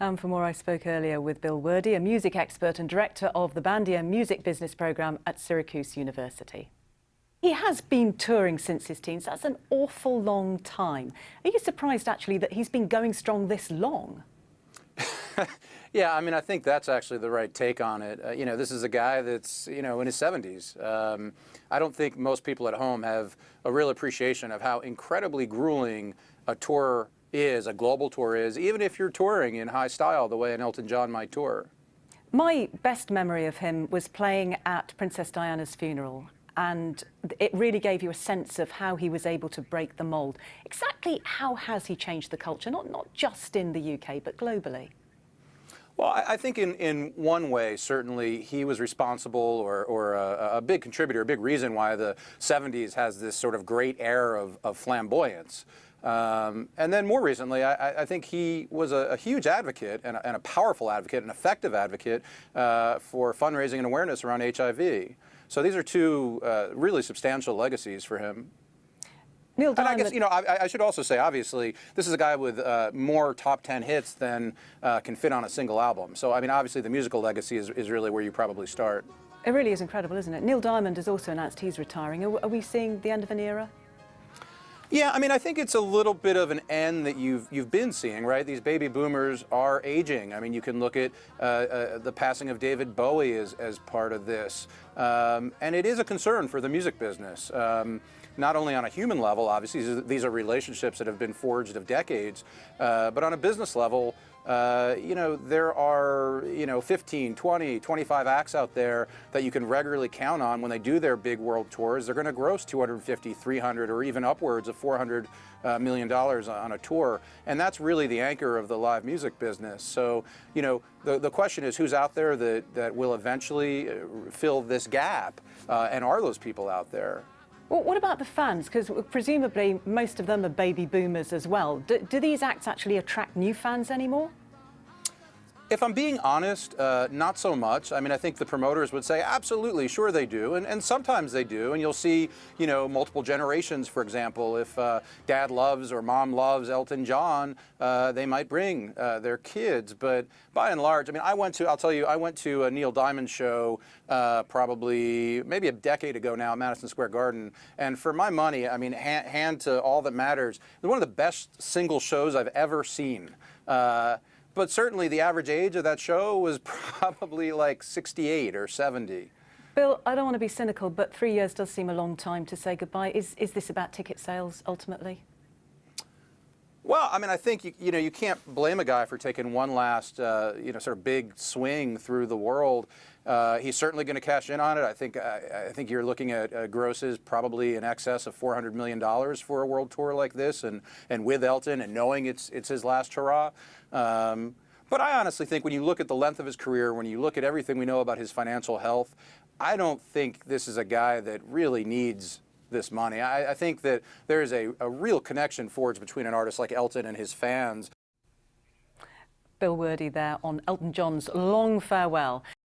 For more, I spoke earlier with Bill Werde, a music expert and director of the Bandier Music Business Program at Syracuse University. He has been touring since his teens. That's an awful long time. Are you surprised, actually, that he's been going strong this long? Yeah, I mean, I think that's actually the right take on it. This is a guy that's, in his 70s. I don't think most people at home have a real appreciation of how incredibly grueling a tour is, a global tour is, even if you're touring in high style the way an Elton John might tour. My best memory of him was playing at Princess Diana's funeral, and it really gave you a sense of how he was able to break the mold. Exactly how has he changed the culture, not just in the UK, but globally? Well, I think in one way, certainly, he was responsible or a big contributor, a big reason why the 70s has this sort of great air of flamboyance. And then more recently, I think he was a huge advocate and a powerful advocate, an effective advocate for fundraising and awareness around HIV. So these are two really substantial legacies for him. Neil Diamond. And I guess, I should also say, obviously, this is a guy with more top 10 hits than can fit on a single album. So, I mean, obviously, the musical legacy is really where you probably start. It really is incredible, isn't it? Neil Diamond has also announced he's retiring. Are we seeing the end of an era? Yeah, I mean, I think it's a little bit of an end that you've been seeing, right? These baby boomers are aging. I mean, you can look at the passing of David Bowie as part of this. And it is a concern for the music business. Not only on a human level, obviously, these are relationships that have been forged of decades, but on a business level, there are, 15, 20, 25 acts out there that you can regularly count on when they do their big world tours. They're going to gross 250, 300, or even upwards of $400 million on a tour. And that's really the anchor of the live music business. So, the question is who's out there that will eventually fill this gap, and are those people out there? Well, what about the fans? Because presumably most of them are baby boomers as well. Do these acts actually attract new fans anymore? If I'm being honest, not so much. I mean, I think the promoters would say, absolutely, sure they do, and sometimes they do. And you'll see, multiple generations, for example. If dad loves or mom loves Elton John, they might bring their kids. But by and large, I mean, I'll tell you, I went to a Neil Diamond show probably maybe a decade ago now at Madison Square Garden. And for my money, I mean, hand to All That Matters, it's one of the best single shows I've ever seen. But certainly the average age of that show was probably like 68 or 70. Bill, I don't want to be cynical, but 3 years does seem a long time to say goodbye. Is this about ticket sales, ultimately? Well, I mean, I think, you can't blame a guy for taking one last, sort of big swing through the world. He's certainly going to cash in on it. I think you're looking at grosses probably in excess of $400 million for a world tour like this, and with Elton, and knowing it's his last hurrah. But I honestly think when you look at the length of his career, when you look at everything we know about his financial health, I don't think this is a guy that really needs this money. I think that there is a real connection forged between an artist like Elton and his fans. Bill Werde there on Elton John's long farewell.